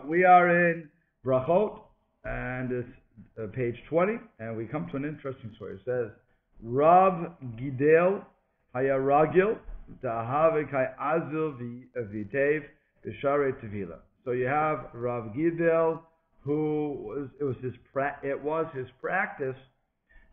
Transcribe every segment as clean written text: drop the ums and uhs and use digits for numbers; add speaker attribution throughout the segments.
Speaker 1: we are in Brachot, and it's page 20, and we come to an interesting story. It says, Rav Gidel Hayaragil Dahave Kai Azil Vitev Bishare Tevila. So you have Rav Gidel, who it was his practice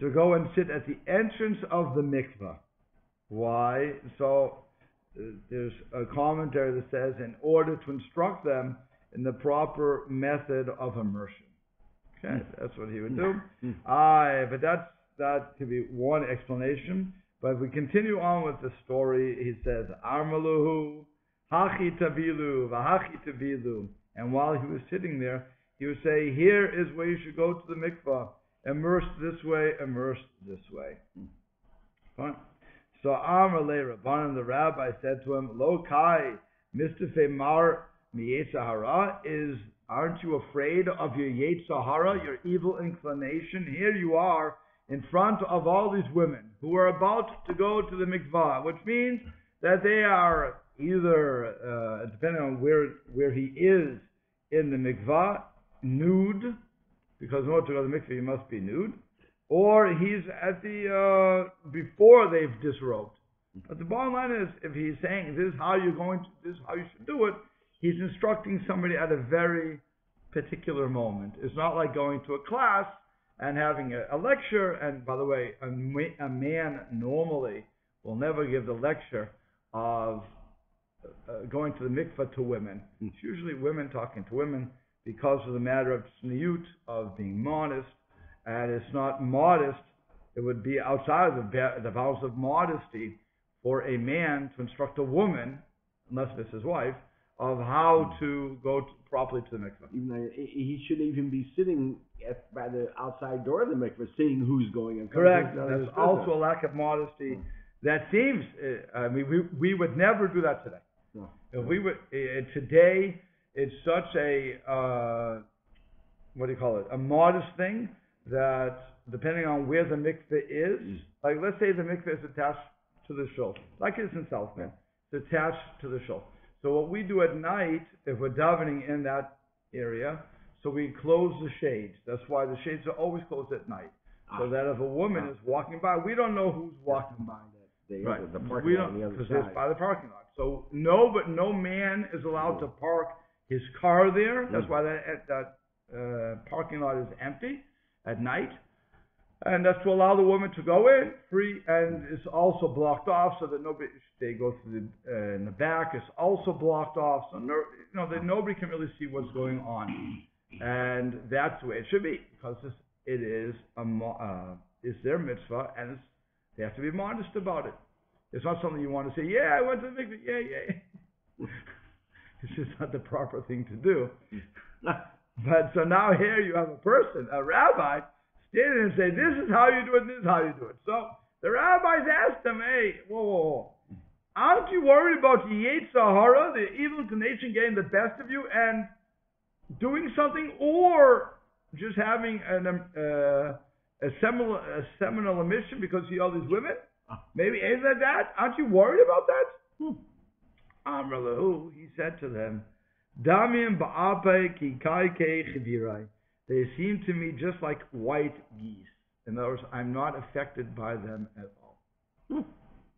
Speaker 1: to go and sit at the entrance of the mikvah. Why? So there's a commentary that says, in order to instruct them in the proper method of immersion. Okay, that's what he would do. But that could be one explanation. But if we continue on with the story, he says, Armaluhu, Hachi Tavilu, Vahachi Tavilu. And while he was sitting there, he would say, here is where you should go to the mikvah. Immerse this way, immerse this way. Fine. So Amalei Rabbanan, the rabbi, said to him, Lo Kai, Mistafe Mar Miyetzahara, aren't you afraid of your Yetzahara, your evil inclination? Here you are in front of all these women who are about to go to the mikvah, which means that they are either, depending on where he is in the mikvah, nude, because in order to go to the mikvah you must be nude, or he's at the before they've disrobed. But the bottom line is, if he's saying this is how this is how you should do it, he's instructing somebody at a very particular moment. It's not like going to a class and having a lecture. And by the way, a man normally will never give the lecture of going to the mikvah to women. It's usually women talking to women because of the matter of tzniut, of being modest. And it's not modest, it would be outside of the vows of modesty for a man to instruct a woman, unless it's his wife, of how to go properly to the mikvah.
Speaker 2: Even he shouldn't even be sitting by the outside door of the mikvah, seeing who's going and
Speaker 1: coming. Correct. That's also a lack of modesty. That seems, we would never do that today. No. If we would, today, it's such a, a modest thing, that depending on where the mikveh is, like let's say the mikveh is attached to the shul, like it is in South Bend, it's attached to the shul. So what we do at night, if we're davening in that area, so we close the shades. That's why the shades are always closed at night, so that if a woman is walking by, we don't know who's walking by. Right, the parking lot on the other side. It's by the parking lot. So no man is allowed to park his car there. That's why that parking lot is empty at night, and that's to allow the woman to go in free, and it's also blocked off so that they go through in the back. It's also blocked off, so that nobody can really see what's going on, and that's the way it should be, because it is it's their mitzvah, and they have to be modest about it. It's not something you want to say, yeah, I went to the mikvah, yeah. It's just not the proper thing to do. But so now here you have a rabbi, standing and say, this is how you do it, this is how you do it. So the rabbis asked him, hey, whoa. Aren't you worried about the Yetzirah, the evil inclination getting the best of you and doing something, or just having a seminal emission because you see all these women? Maybe anything like that? Aren't you worried about that? Amralahu, he said to them, Damim ba'ape ki kaike chivirai. They seem to me just like white geese. In other words, I'm not affected by them at all.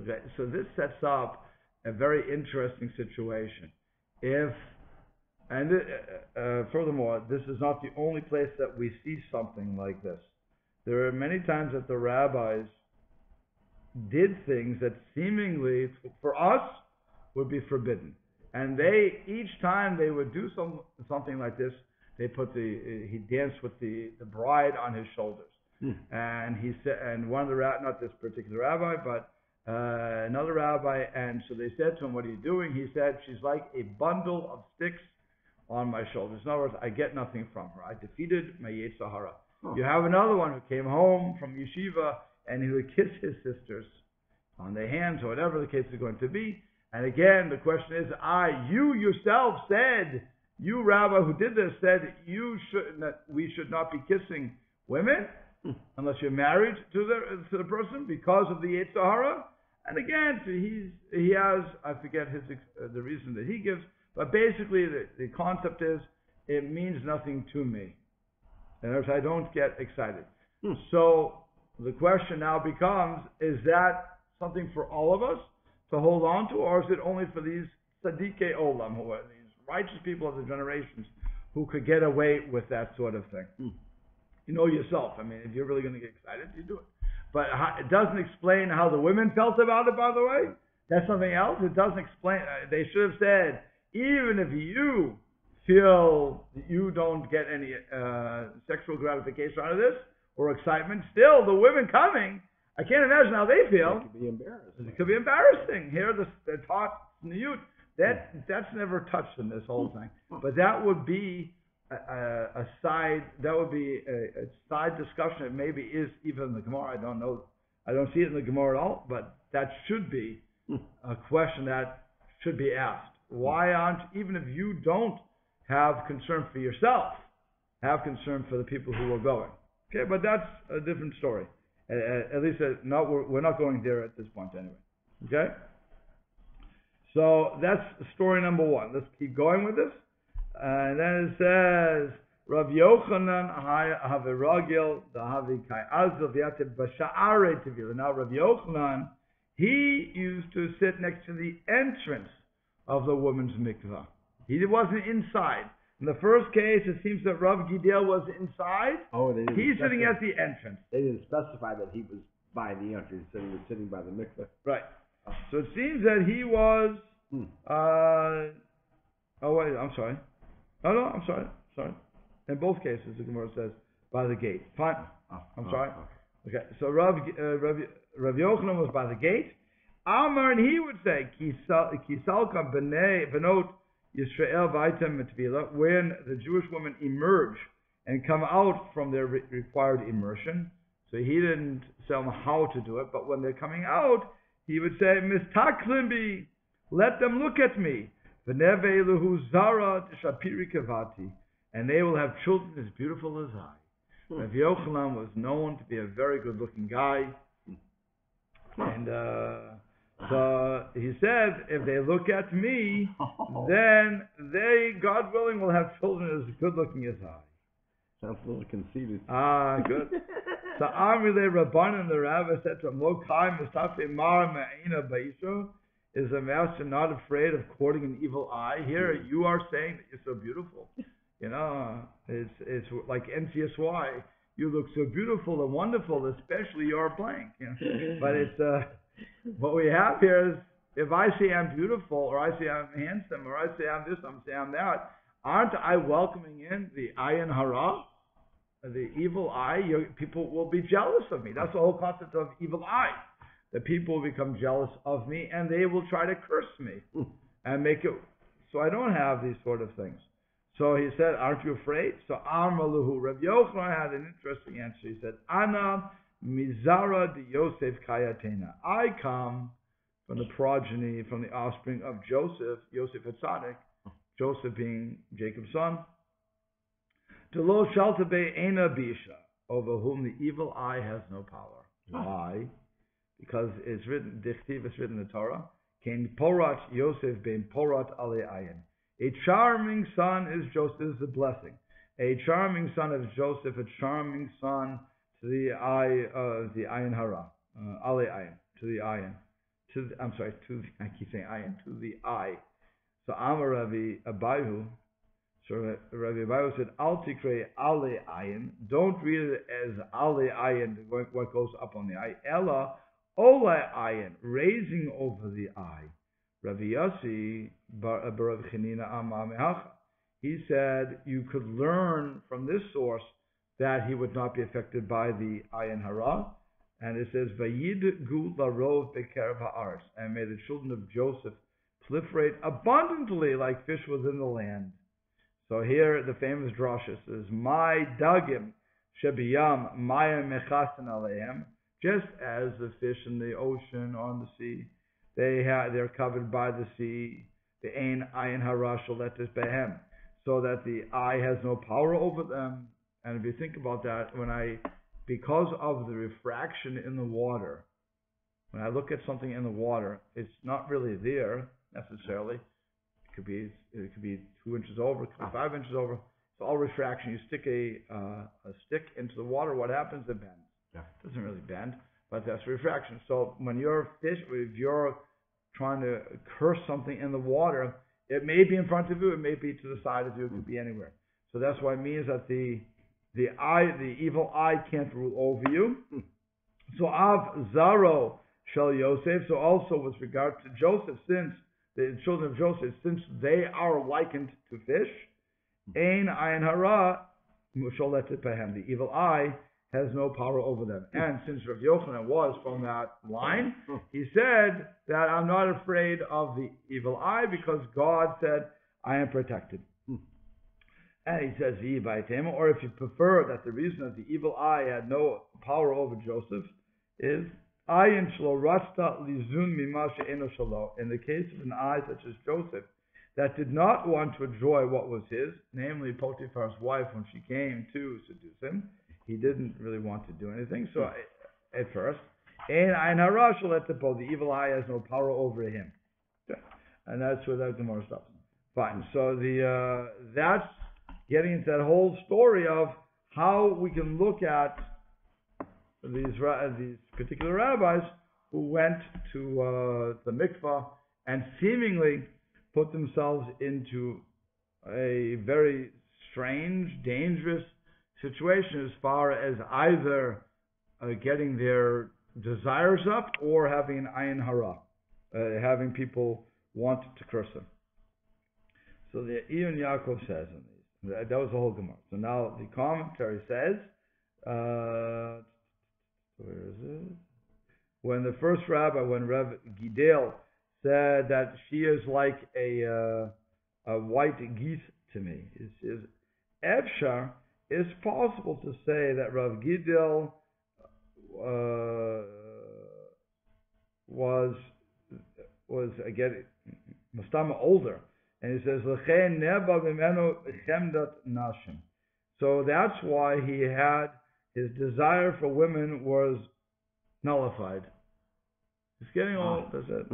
Speaker 1: Okay, so this sets up a very interesting situation. Furthermore, this is not the only place that we see something like this. There are many times that the rabbis did things that seemingly, for us, would be forbidden. And each time they would do something like this, he danced with the bride on his shoulders. And he said, and one of the not this particular rabbi, but another rabbi, and so they said to him, what are you doing? He said, she's like a bundle of sticks on my shoulders. In other words, I get nothing from her. I defeated my Yetzirah. You have another one who came home from yeshiva, and he would kiss his sisters on their hands, or whatever the case is going to be. And again, the question is, you yourself said, you rabbi who did this said, we should not be kissing women unless you're married to the person because of the Yetzirah. And again, he has, I forget the reason that he gives, but basically the concept is, it means nothing to me. In other words, I don't get excited. So the question now becomes, is that something for all of us to hold on to, or is it only for these tzadikei olam, who are these righteous people of the generations, who could get away with that sort of thing? You know yourself. I mean, if you're really going to get excited, you do it. But it doesn't explain how the women felt about it, by the way. That's something else. It doesn't explain. They should have said, even if you feel that you don't get any sexual gratification out of this, or excitement, still, the women coming, I can't imagine how they feel.
Speaker 2: It could be embarrassing.
Speaker 1: It could be embarrassing. Here, they're taught in the youth. That's never touched in this whole thing. But that would be a side discussion. It maybe is even in the Gemara. I don't know. I don't see it in the Gemara at all. But that should be a question that should be asked. Why aren't, even if you don't have concern for yourself, have concern for the people who are going? Okay, but that's a different story. At least we're not going there at this point anyway. Okay? So that's story number one. Let's keep going with this. And then it says, Rav Yochanan have ragil dahavi kai azov yated b'sha'arei tevila. Now Rav Yochanan, he used to sit next to the entrance of the woman's mikvah. He wasn't inside. In the first case, it seems that Rav Gidel was inside. He's sitting at the entrance.
Speaker 2: They didn't specify that he was by the entrance, so he was sitting by the mikveh.
Speaker 1: Right. So it seems that he was. I'm sorry. I'm sorry. In both cases, the Gemara says by the gate. Fine. I'm sorry. Okay. So Rav Yochanan was by the gate. Amar, and he would say, Kisalka benot Yisrael vaitem mitvila, when the Jewish women emerge and come out from their required immersion. So he didn't tell them how to do it, but when they're coming out, he would say, Mistaklimbi, let them look at me. V'neve eluhu zara t'shapiri kavati, and they will have children as beautiful as I. Rav Yochanan was known to be a very good-looking guy, and so he said, if they look at me, then they, God willing, will have children as good-looking as I.
Speaker 2: Sounds a little conceited.
Speaker 1: Good. So Amrile Rabbanan, the rabbi, said to him, Lo kai mistafe mar me'ina ba'isha, is a master not afraid of courting an evil eye? Here you are saying that you're so beautiful. You know, it's like NCSY. You look so beautiful and wonderful, especially your blank. You know? But it's what we have here is, if I say I'm beautiful, or I say I'm handsome, or I say I'm this, I'm saying I'm that, aren't I welcoming in the ayin hara, the evil eye? People will be jealous of me. That's the whole concept of evil eye. The people will become jealous of me, and they will try to curse me and make it so I don't have these sort of things. So he said, aren't you afraid? So Amaluhu, Rav Yochanan had an interesting answer. He said, Ana Mizara de Yosef Kayatena. I come from the progeny, from the offspring of Joseph HaTzadik, Joseph being Jacob's son. Delo Shaltabe Ena Bisha, over whom the evil eye has no power. Why? Because it's written, Dichtiv, it's written in the Torah, Ken Porat Yosef ben Porat Ale Ayin. A charming son is Joseph, is a blessing. A charming son of Joseph, a charming son to the eye of the ayin hara, ale ayin, to the ayin, I keep saying ayin, to the eye. So Amar Rabbi Abayu, so Rabbi Abayu said, Al tikre ale ayin, don't read it as ale ayin, what goes up on the eye, ella ole ayin, raising over the eye. Rabbi Yossi bar Rav Chanina Amar Mehacha, he said you could learn from this source that he would not be affected by the ayin hara, and it says Vayid gu larov bekerev haaretz, and may the children of Joseph proliferate abundantly like fish within the land. So here the famous drasha says, My dagim shebiyam maya mechasten aleim, just as the fish in the ocean or on the sea, they're covered by the sea. The ayin hara shaletes behem, so that the eye has no power over them. And if you think about that, because of the refraction in the water, when I look at something in the water, it's not really there necessarily. It could be 2 inches over, it could be 5 inches over. So all refraction, you stick a stick into the water, what happens? It bends.
Speaker 2: Yeah.
Speaker 1: It doesn't really bend, but that's refraction. So when if you're trying to curse something in the water, it may be in front of you, it may be to the side of you, it could be anywhere. So that's why it means that the evil eye can't rule over you. So Av Zaro Shel Yosef. So also with regard to Joseph, since the children of Joseph, since they are likened to fish, Ein Ayin Hara Musholet Behem. The evil eye has no power over them. And since Rav Yochanan was from that line, he said that I'm not afraid of the evil eye because God said I am protected. And he says, or if you prefer that the reason that the evil eye had no power over Joseph is in the case of an eye such as Joseph that did not want to enjoy what was his, namely Potiphar's wife when she came to seduce him. He didn't really want to do anything, so at first. The evil eye has no power over him. And that's where that Gemara stops. Fine. So that's getting into that whole story of how we can look at these particular rabbis who went to the mikvah and seemingly put themselves into a very strange, dangerous situation as far as either getting their desires up or having an ayin hara, having people want to curse them. So the Ion Yaakov says, that was the whole Gemara. So now the commentary says, where is it? When the first rabbi, when Rav Gidel said that she is like a white geese to me, it says, Efshar, it's possible to say that Rav Gidel was again Mustama older, and he says L'chein neba b'menu chemdat nashim. So that's why he had his desire for women was nullified. He's getting old. That's it.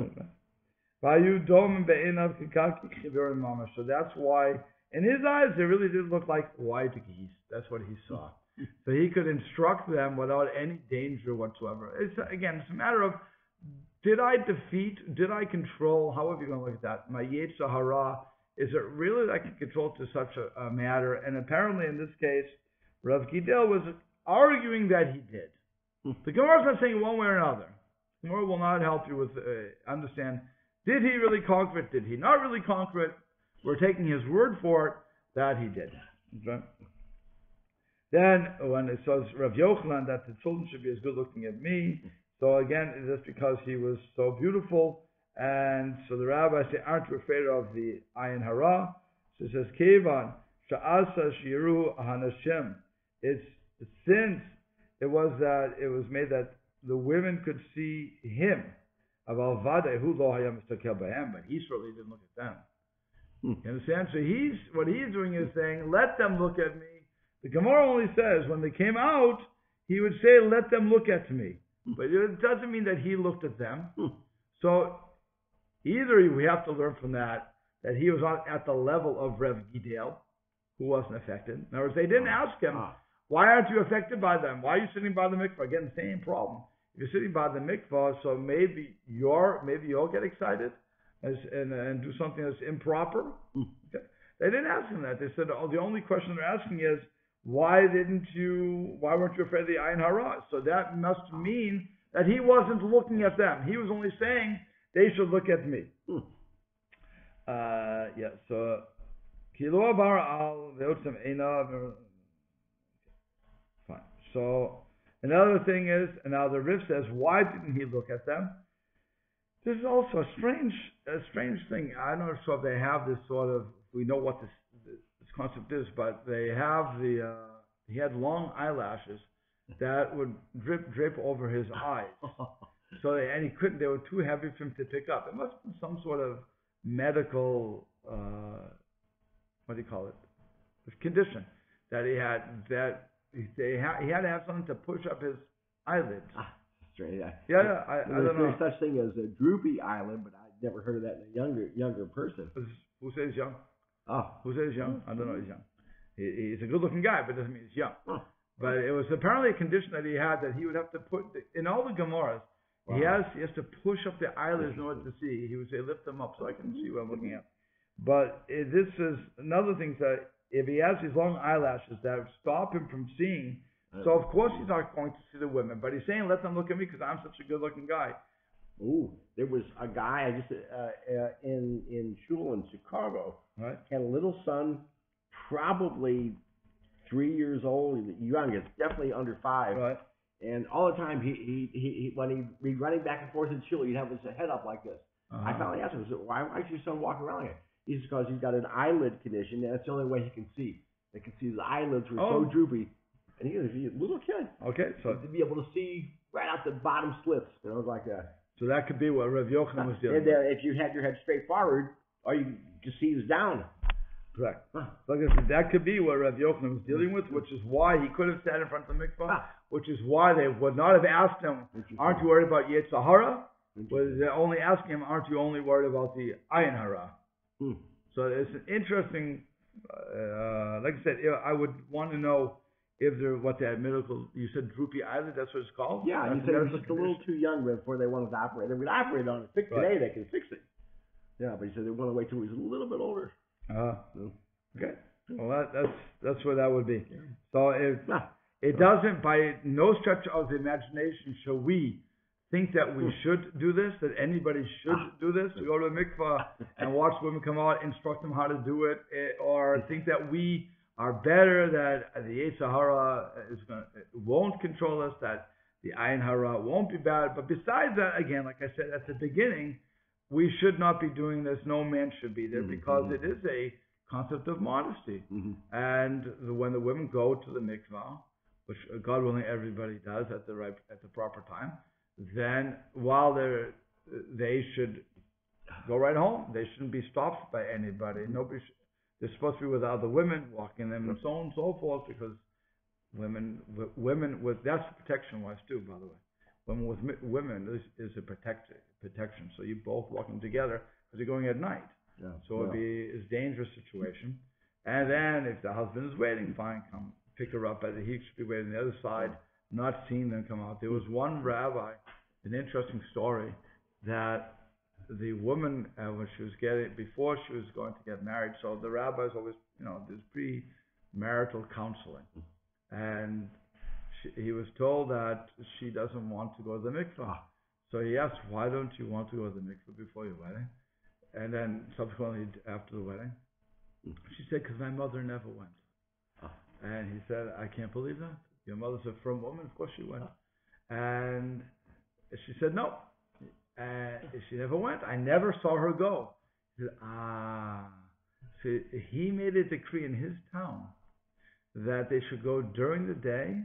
Speaker 1: So that's why in his eyes they really did look like white geese. That's what he saw. So he could instruct them without any danger whatsoever. It's a matter of, did I control, however you're going to look at that, my Yetzer Hara, is it really that I can control to such a matter? And apparently in this case, Rav Gidel was arguing that he did. The Gemara is not saying one way or another. The Gemara will not help you with understand, did he really conquer it? Did he not really conquer it? We're taking his word for it that he did. Okay? Then, when it says Rav Yochanan that the children should be as good looking as me, so again, that's because he was so beautiful, and so the rabbis say, aren't you afraid of the ayin hara? So it says, Kevan, sha'asa shiru hanashim. It's since it was made that the women could see him, but he certainly didn't look at them. You understand? So what he's doing is saying, let them look at me. The Gemara only says when they came out, he would say, let them look at me. But it doesn't mean that he looked at them. So either we have to learn from that he was not at the level of Rev Gidel, who wasn't affected. In other words, they didn't ask him, why aren't you affected by them? Why are you sitting by the mikvah? Again, the same problem. If you're sitting by the mikvah, so maybe you'll get excited and do something that's improper. Okay. They didn't ask him that. They said, the only question they're asking is, why weren't you afraid of the ayin hara? So that must mean that he wasn't looking at them. He was only saying they should look at me. So kilo bar al ve'otzem einav. Fine. So another thing is, and now the Rif says, why didn't he look at them? This is also a strange thing. I'm not sure if they have this sort of, we know what this concept is, but they have he had long eyelashes that would drape over his eyes. So and he couldn't, they were too heavy for him to pick up. It must have been some sort of medical, condition that he had, that he had to have something to push up his eyelids.
Speaker 2: Straight.
Speaker 1: I don't know.
Speaker 2: There's such thing as a droopy eyelid, but I've never heard of that in a younger person.
Speaker 1: Who says young?
Speaker 2: Oh.
Speaker 1: Who says young? I don't know he's young. He he's a good-looking guy, but it doesn't mean he's young. But it was apparently a condition that he had that he would have to put in all the Gemaras. Wow. He has to push up the eyelids in order to see. He would say, lift them up so I can see what I'm looking at. But this is another thing that if he has these long eyelashes that would stop him from seeing, so of course he's not going to see the women. But he's saying, let them look at me because I'm such a good-looking guy.
Speaker 2: Ooh, there was a guy I just in shul in Chicago.
Speaker 1: Right.
Speaker 2: Had a little son, probably 3 years old, young, it's definitely under 5.
Speaker 1: Right.
Speaker 2: And all the time, he when he'd be running back and forth in shul, he'd have his head up like this. I finally asked him, why is your son walking around like that? He says, because he's got an eyelid condition, and that's the only way he can see. They can see his eyelids were so droopy. And he's a little kid.
Speaker 1: Okay, so
Speaker 2: to be able to see right out the bottom slits, like that.
Speaker 1: So that could be what Rav Yochanan was doing.
Speaker 2: And if you had your head straight forward, all you just see is down.
Speaker 1: Correct. Like I said, that could be what Rav Yochanan was dealing with, which is why he could have sat in front of the mikvah, which is why they would not have asked him, aren't you worried about Yetzer Hara? Was they only asking him, aren't you only worried about the Ayin Hara? So it's an interesting, like I said, I would want to know if there, what that medical, you said droopy eyelid, that's what it's called?
Speaker 2: Yeah,
Speaker 1: that's
Speaker 2: he said it was just a little too young before they wanted to operate. They would operate on it. Today they can fix it. Yeah, but he said they want to wait till he's a little bit older.
Speaker 1: Okay. Well, that's what that would be. Yeah. So it doesn't, by no stretch of the imagination, shall we think that we should do this, that anybody should do this, to go to a mikvah and watch women come out, instruct them how to do it, or think that we are better, that the Yetzer Hara won't control us, that the Ayin Hara won't be bad. But besides that, again, like I said at the beginning, we should not be doing this. No man should be there because it is a concept of modesty. And when the women go to the mikvah, which God willing everybody does at the proper time, then while they should go right home. They shouldn't be stopped by anybody. They're supposed to be with other women, walking them, and so on and so forth, because women with that's protection-wise too, by the way. Women with women is a protection. So you both walking together because you're going at night. Yeah. So it'd be a dangerous situation. And then if the husband is waiting, fine, come pick her up. But he should be waiting on the other side, not seeing them come out. There was one rabbi, an interesting story, that the woman, when she was before she was going to get married, so the rabbis always, there's pre-marital counseling. And he was told that she doesn't want to go to the mikvah. So he asked, why don't you want to go to the mikvah before your wedding? And then subsequently after the wedding, she said, because my mother never went. And he said, I can't believe that. Your mother's a firm woman, of course she went. And she said, no. She never went. I never saw her go. He said, So he made a decree in his town that they should go during the day,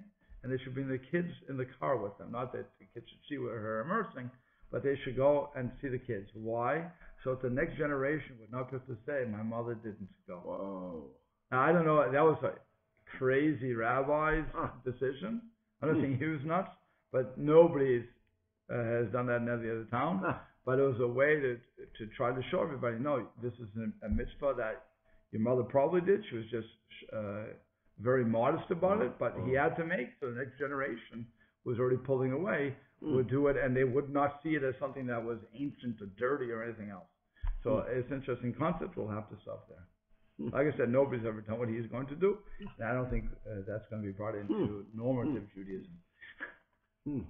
Speaker 1: and they should bring the kids in the car with them. Not that the kids should see her immersing, but they should go and see the kids. Why? So that the next generation would not be able to say, my mother didn't go.
Speaker 2: Whoa.
Speaker 1: Now, I don't know, that was a crazy rabbi's decision. I don't think he was nuts, but nobody has done that in every other town. But it was a way to try to show everybody, no, this is a mitzvah that your mother probably did. She was just very modest about it, but he had to make, so the next generation was already pulling away, would do it, and they would not see it as something that was ancient or dirty or anything else. So it's an interesting concept. We'll have to stop there. Like I said, nobody's ever done what he's going to do, and I don't think that's going to be brought into normative Judaism.